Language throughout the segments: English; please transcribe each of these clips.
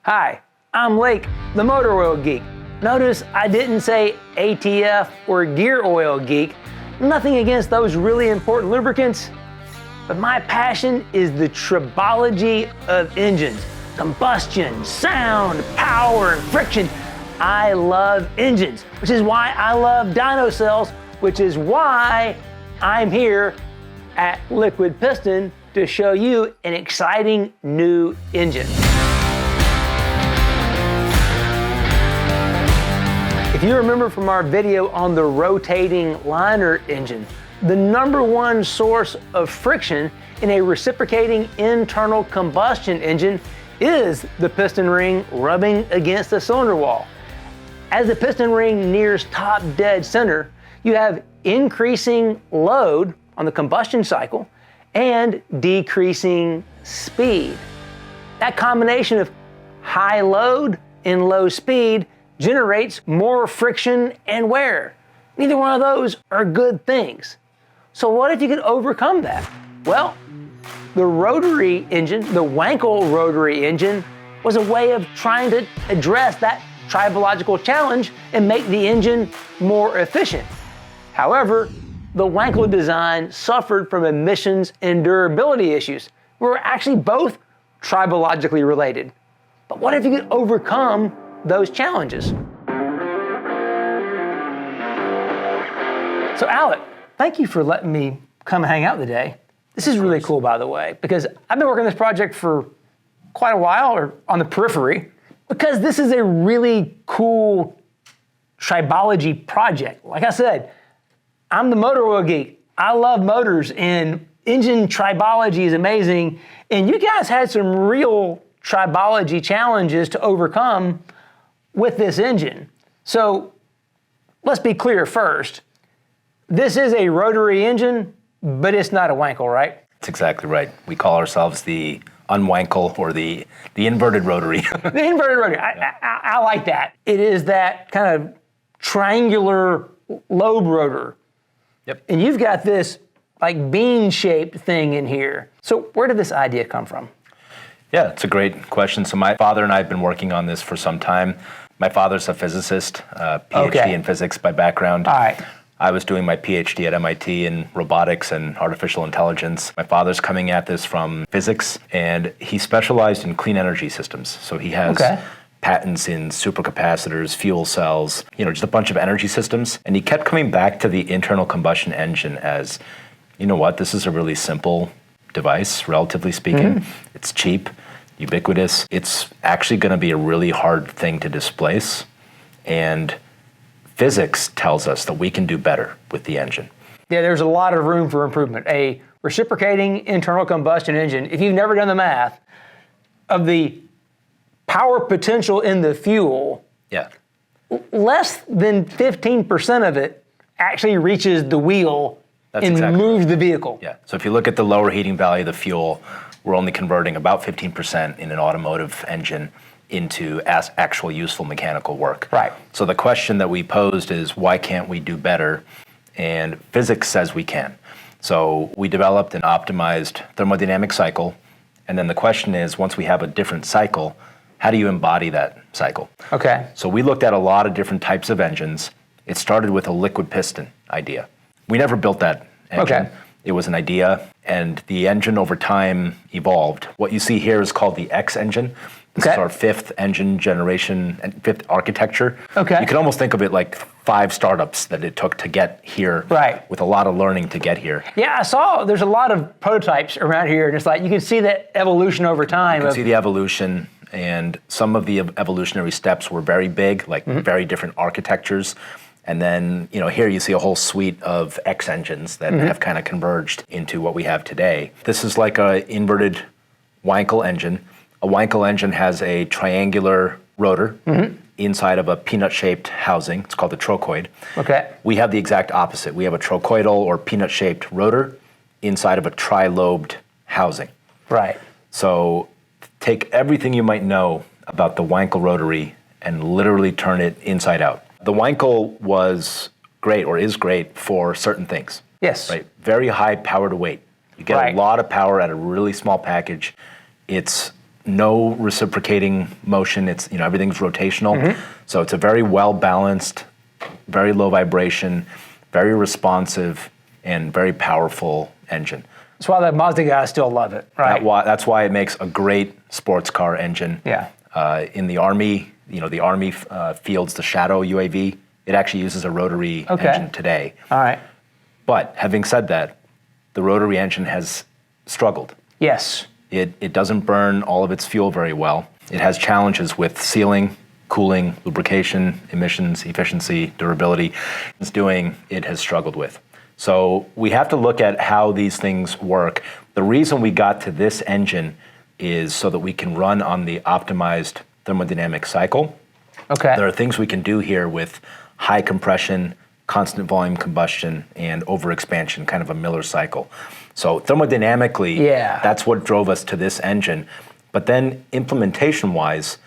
Hi, I'm Lake, the motor oil geek. Notice I didn't say ATF or gear oil geek. Nothing against those really important lubricants, but my passion is the tribology of engines. Combustion, sound, power, and friction. I love engines, which is why I love dyno cells, which is why I'm here at Liquid Piston to show you an exciting new engine. If you remember from our video on the rotating liner engine, the #1 source of friction in a reciprocating internal combustion engine is the piston ring rubbing against the cylinder wall. As the piston ring nears top dead center, you have increasing load on the combustion cycle and decreasing speed. That combination of high load and low speed generates more friction and wear. Neither one of those are good things. So what if you could overcome that? Well, the rotary engine, the Wankel Rotary engine, was a way of trying to address that tribological challenge and make the engine more efficient. However, the Wankel design suffered from emissions and durability issues, which were actually both tribologically related. But what if you could overcome those challenges? So Alec, thank you for letting me come hang out today. This is really cool, by the way, because I've been working on this project for quite a while, or on the periphery, because this is a really cool tribology project. Like I said, I'm the motor oil geek. I love motors, and engine tribology is amazing. And you guys had some real tribology challenges to overcome with this engine. So let's be clear first. This is a rotary engine, but it's not a Wankel, right? That's exactly right. We call ourselves the unwankel, or the inverted rotary. The inverted rotary. I like that. It is that kind of triangular lobe rotor. Yep. And you've got this like bean-shaped thing in here. So where did this idea come from? Yeah, it's a great question. So my father and I have been working on this for some time. My father's a physicist, PhD in physics by background. All right. I was doing my PhD at MIT in robotics and artificial intelligence. My father's coming at this from physics, and he specialized in clean energy systems. So he has patents in supercapacitors, fuel cells, just a bunch of energy systems. And he kept coming back to the internal combustion engine as, you know what, this is a really simple device, relatively speaking. Mm-hmm. It's cheap, ubiquitous. It's actually going to be a really hard thing to displace. And physics tells us that we can do better with the engine. Yeah, there's a lot of room for improvement. A reciprocating internal combustion engine, if you've never done the math, of the power potential in the fuel, less than 15% of it actually reaches the wheel moves the vehicle. Yeah, so if you look at the lower heating value of the fuel, we're only converting about 15% in an automotive engine into actual useful mechanical work. Right. So the question that we posed is, why can't we do better? And physics says we can. So we developed an optimized thermodynamic cycle. And then the question is, once we have a different cycle, how do you embody that cycle? Okay. So we looked at a lot of different types of engines. It started with a liquid piston idea. We never built that engine. Okay. It was an idea, and the engine over time evolved. What you see here is called the X engine. This is our 5th engine generation and 5th architecture. Okay. You can almost think of it like 5 startups that it took to get here. Right. With a lot of learning to get here. Yeah, I saw there's a lot of prototypes around here, and it's like you can see that evolution over time. You can see the evolution, and some of the evolutionary steps were very big, like very different architectures. And then, here you see a whole suite of X engines that have kind of converged into what we have today. This is like an inverted Wankel engine. A Wankel engine has a triangular rotor inside of a peanut-shaped housing. It's called the trochoid. Okay. We have the exact opposite. We have a trochoidal or peanut-shaped rotor inside of a tri-lobed housing. Right. So take everything you might know about the Wankel Rotary and literally turn it inside out. The Wankel was great, or is great, for certain things. Yes. Right. Very high power to weight. You get a lot of power at a really small package. It's no reciprocating motion. It's, everything's rotational. So it's a very well balanced, very low vibration, very responsive, and very powerful engine. That's why the Mazda guys still love it, right? That's why it makes a great sports car engine. Yeah. In the Army, the Army fields the Shadow UAV. It actually uses a rotary engine today. All right. But having said that, the rotary engine has struggled. Yes. It doesn't burn all of its fuel very well. It has challenges with sealing, cooling, lubrication, emissions, efficiency, durability. It has struggled with. So we have to look at how these things work. The reason we got to this engine is so that we can run on the optimized thermodynamic cycle. Okay. There are things we can do here with high compression, constant volume combustion, and overexpansion, kind of a Miller cycle. So thermodynamically, that's what drove us to this engine. But then implementation-wise,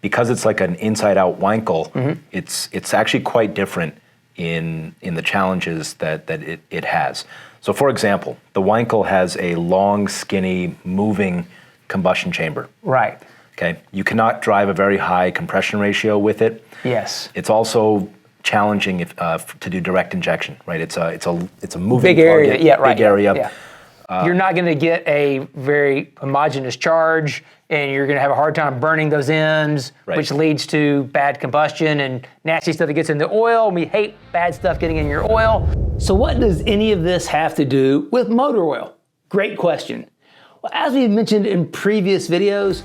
because it's like an inside-out Wankel, it's actually quite different in the challenges that it has. So for example, the Wankel has a long, skinny, moving combustion chamber. Right. Okay. You cannot drive a very high compression ratio with it. Yes. It's also challenging to do direct injection, right? It's a moving big area. target, Yeah, right. big area. Yeah. You're not going to get a very homogeneous charge, and you're going to have a hard time burning those ends, which leads to bad combustion and nasty stuff that gets in the oil. We hate bad stuff getting in your oil. So what does any of this have to do with motor oil? Great question. Well, as we've mentioned in previous videos,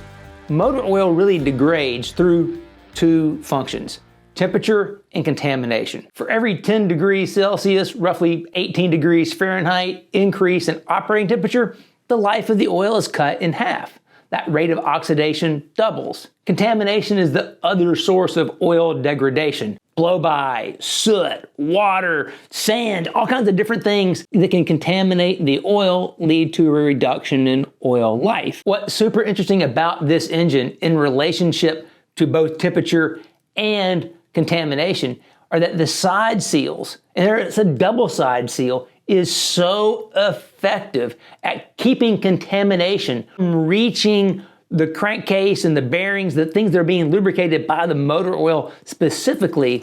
motor oil really degrades through two functions: temperature and contamination. For every 10 degrees Celsius, roughly 18 degrees Fahrenheit increase in operating temperature, the life of the oil is cut in half. That rate of oxidation doubles. Contamination is the other source of oil degradation. Blow-by, soot, water, sand, all kinds of different things that can contaminate the oil, lead to a reduction in oil life. What's super interesting about this engine in relationship to both temperature and contamination are that the side seals, and it's a double side seal, is so effective at keeping contamination from reaching the crankcase and the bearings, the things that are being lubricated by the motor oil specifically,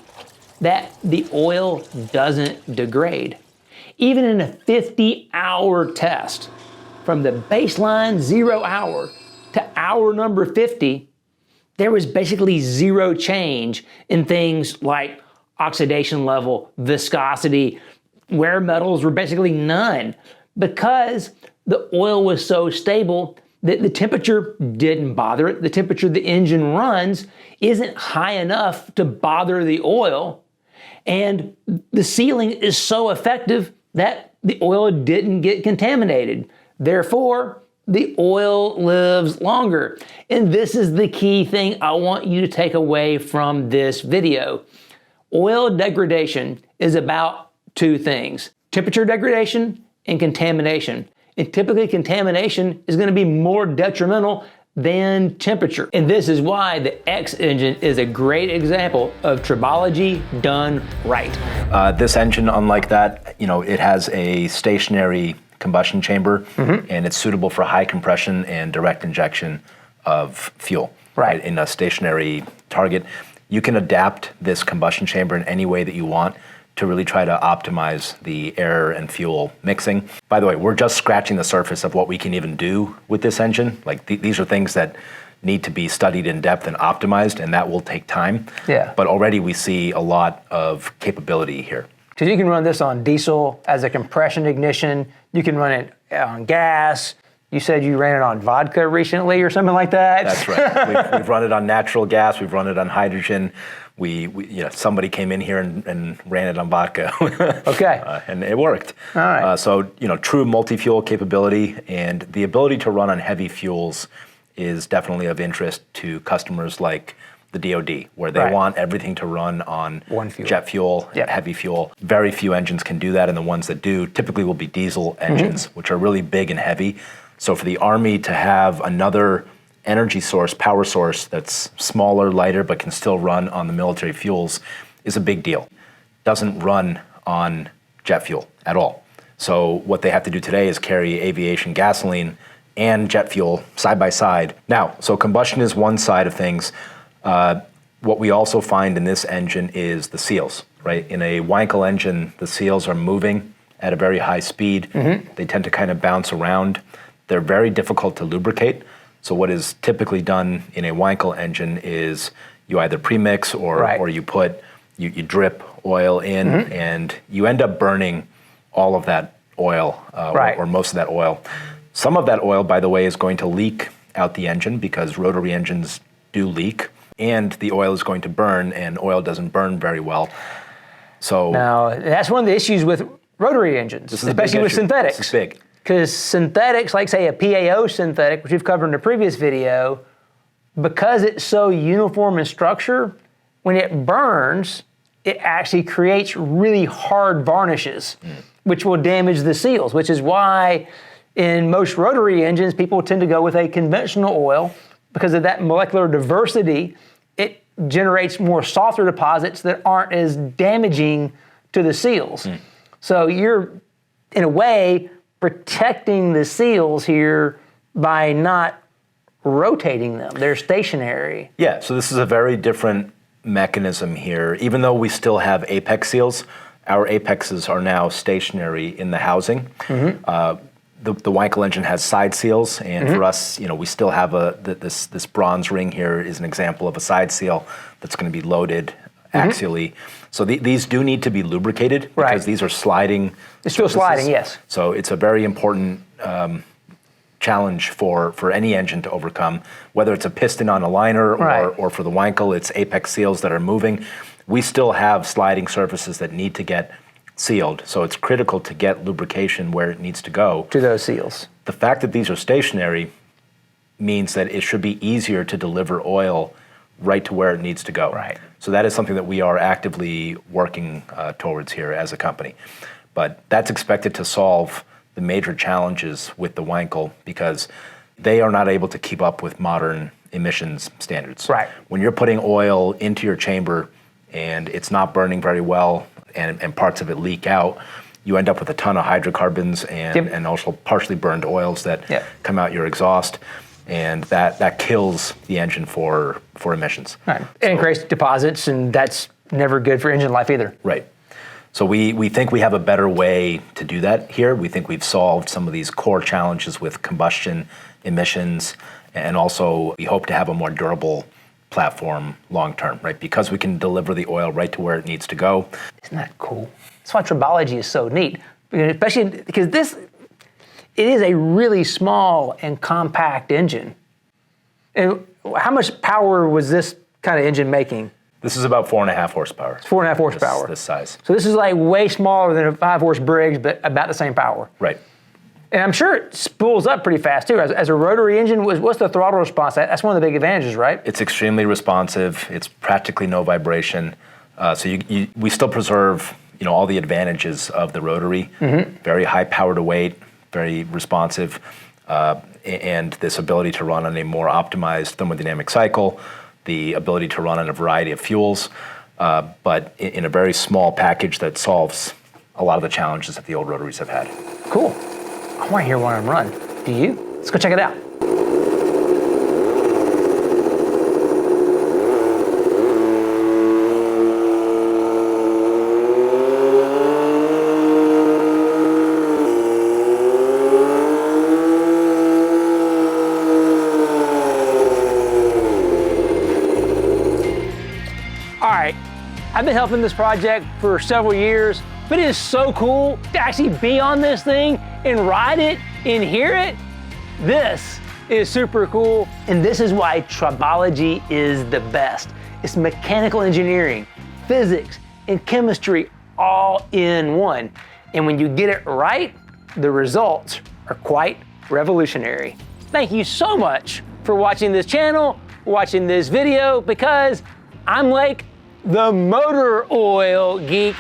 that the oil doesn't degrade. Even in a 50-hour test, from the baseline 0 hour to hour number 50, there was basically zero change in things like oxidation level, viscosity, wear metals were basically none, because the oil was so stable that the temperature didn't bother it. The temperature the engine runs isn't high enough to bother the oil, and the sealing is so effective that the oil didn't get contaminated. Therefore, the oil lives longer. And this is the key thing I want you to take away from this video. Oil degradation is about two things: temperature degradation and contamination. And typically contamination is going to be more detrimental than temperature. And this is why the X engine is a great example of tribology done right. This engine, unlike that, it has a stationary combustion chamber, and it's suitable for high compression and direct injection of fuel in a stationary target. You can adapt this combustion chamber in any way that you want to really try to optimize the air and fuel mixing. By the way, we're just scratching the surface of what we can even do with this engine. Like these are things that need to be studied in depth and optimized, and that will take time. Yeah. But already we see a lot of capability here. Because you can run this on diesel as a compression ignition. You can run it on gas. You said you ran it on vodka recently or something like that? That's right. We've run it on natural gas. We've run it on hydrogen. Somebody came in here and ran it on vodka. Okay. And it worked. All right. So, true multi-fuel capability and the ability to run on heavy fuels is definitely of interest to customers like the DoD, where they want everything to run on jet fuel, heavy fuel. Very few engines can do that, and the ones that do typically will be diesel engines, which are really big and heavy. So for the Army to have another energy source, power source that's smaller, lighter, but can still run on the military fuels is a big deal. Doesn't run on jet fuel at all. So what they have to do today is carry aviation gasoline and jet fuel side by side. Now, so combustion is one side of things. What we also find in this engine is the seals, right? In a Wankel engine, the seals are moving at a very high speed. They tend to kind of bounce around. They're very difficult to lubricate. So what is typically done in a Wankel engine is you either premix or you drip oil in, and you end up burning all of that oil or most of that oil. Some of that oil, by the way, is going to leak out the engine because rotary engines do leak, and the oil is going to burn, and oil doesn't burn very well. So now that's one of the issues with rotary engines, especially with synthetics. This is big. Because synthetics, like say a PAO synthetic, which we've covered in a previous video, because it's so uniform in structure, when it burns, it actually creates really hard varnishes, which will damage the seals, which is why in most rotary engines, people tend to go with a conventional oil. Because of that molecular diversity, it generates more softer deposits that aren't as damaging to the seals. So you're, in a way, protecting the seals here by not rotating them. They're stationary. Yeah, so this is a very different mechanism here. Even though we still have apex seals, our apexes are now stationary in the housing. The Wankel engine has side seals, and for us, we still have this bronze ring here is an example of a side seal that's going to be loaded axially. So these do need to be lubricated because these are sliding. It's still sliding, yes. So it's a very important challenge for any engine to overcome, whether it's a piston on a liner or for the Wankel, it's apex seals that are moving. We still have sliding surfaces that need to get sealed, so it's critical to get lubrication where it needs to go. To those seals. The fact that these are stationary means that it should be easier to deliver oil right to where it needs to go. Right. So that is something that we are actively working towards here as a company. But that's expected to solve the major challenges with the Wankel because they are not able to keep up with modern emissions standards. Right. When you're putting oil into your chamber and it's not burning very well, and parts of it leak out, you end up with a ton of hydrocarbons and also partially burned oils that come out your exhaust, and that kills the engine for emissions. Right. And creates deposits, and that's never good for engine life either. Right. So we think we have a better way to do that here. We think we've solved some of these core challenges with combustion emissions, and also we hope to have a more durable platform long term, right? Because we can deliver the oil right to where it needs to go. Isn't that cool? That's why Tribology is so neat, especially because it is a really small and compact engine. And how much power was this kind of engine making? This is about 4.5 horsepower. It's 4.5 horsepower. This size. So this is like way smaller than a 5-horse Briggs, but about the same power. Right. And I'm sure it spools up pretty fast too. As a rotary engine, what's the throttle response? That's one of the big advantages, right? It's extremely responsive. It's practically no vibration. So we still preserve, all the advantages of the rotary. Very high power to weight, very responsive, and this ability to run on a more optimized thermodynamic cycle, the ability to run on a variety of fuels, but in a very small package that solves a lot of the challenges that the old rotaries have had. Cool. I want to hear one of them run. Do you? Let's go check it out. All right, I've been helping this project for several years, but it is so cool to actually be on this thing and ride it and hear it. This is super cool, and this is why Tribology is the best. It's mechanical engineering, physics, and chemistry all in one. And when you get it right, the results are quite revolutionary. Thank you so much for watching this channel, watching this video, because I'm like the motor oil geek